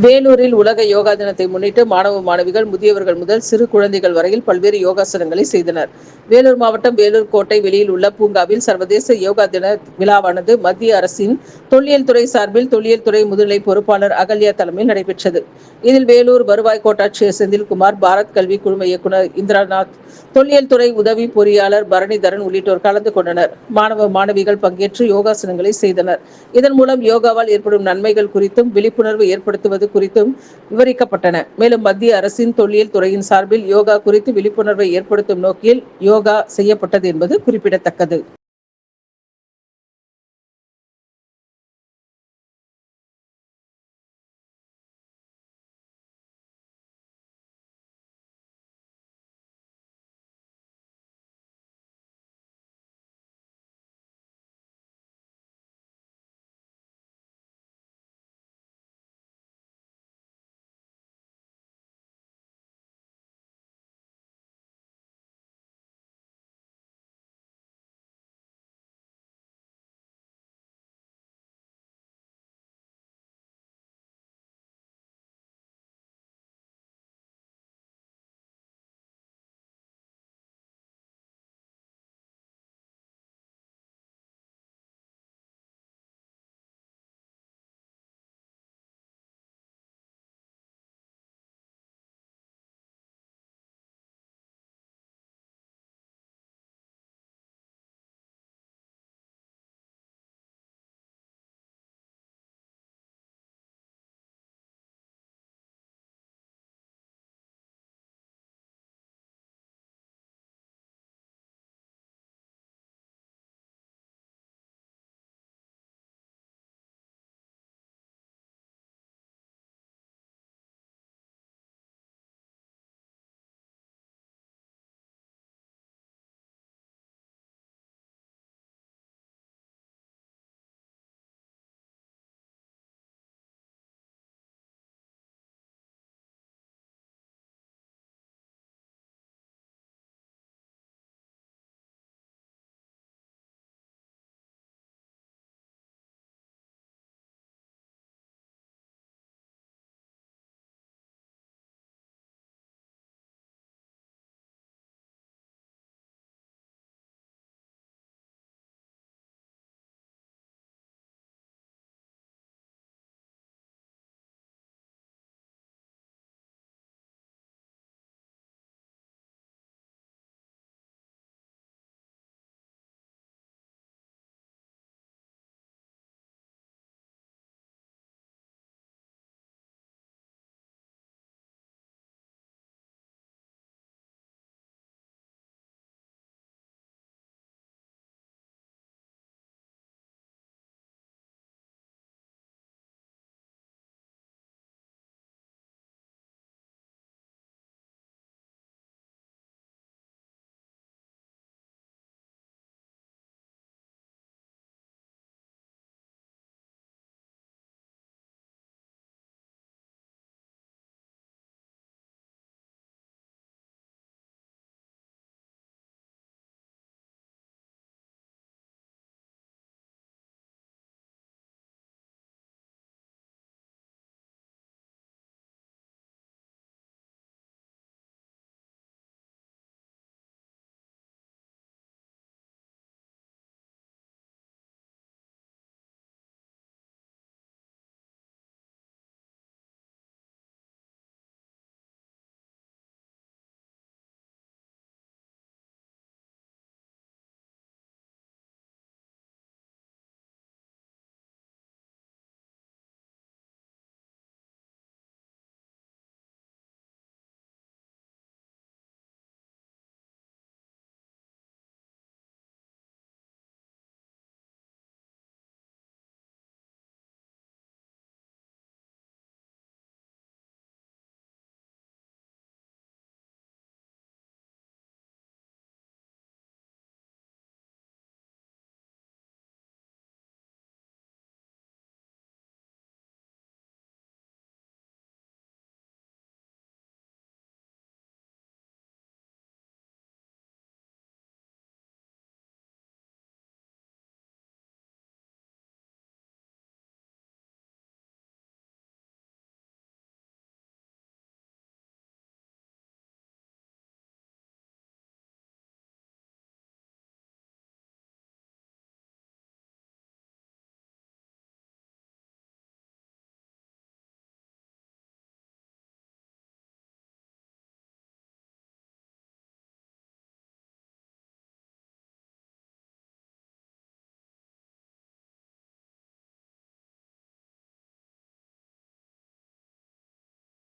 வேலூரில் உலக யோகா தினத்தை முன்னிட்டு மாணவ மாணவிகள், முதியவர்கள் முதல் சிறு குழந்தைகள் வரையில் பல்வேறு யோகாசனங்களை செய்தனர். வேலூர் மாவட்டம் வேலூர் கோட்டை வெளியில் உள்ள பூங்காவில் சர்வதேச யோகா தின விழாவானது மத்திய அரசின் தொல்லியல் துறை சார்பில் தொல்லியல் துறை முதுநிலை பொறுப்பாளர் அகல்யா தலைமையில் நடைபெற்றது. இதில் வேலூர் வருவாய் கோட்டாட்சியர் செந்தில்குமார், பாரத் கல்வி குழும இயக்குநர் இந்திரநாத், தொல்லியல் துறை உதவி பொறியாளர் பரணிதரன் உள்ளிட்டோர் கலந்து கொண்டனர். மாணவ மாணவிகள் பங்கேற்று யோகாசனங்களை செய்தனர். இதன் மூலம் யோகாவால் ஏற்படும் நன்மைகள் குறித்தும் விழிப்புணர்வு ஏற்படுத்துவது குறித்தும் விவரிக்கப்பட்டன. மேலும் மத்திய அரசின் தொல்லியல் துறையின் சார்பில் யோகா குறித்து விழிப்புணர்வை ஏற்படுத்தும் நோக்கில் யோகா செய்யப்பட்டது என்பது குறிப்பிடத்தக்கது.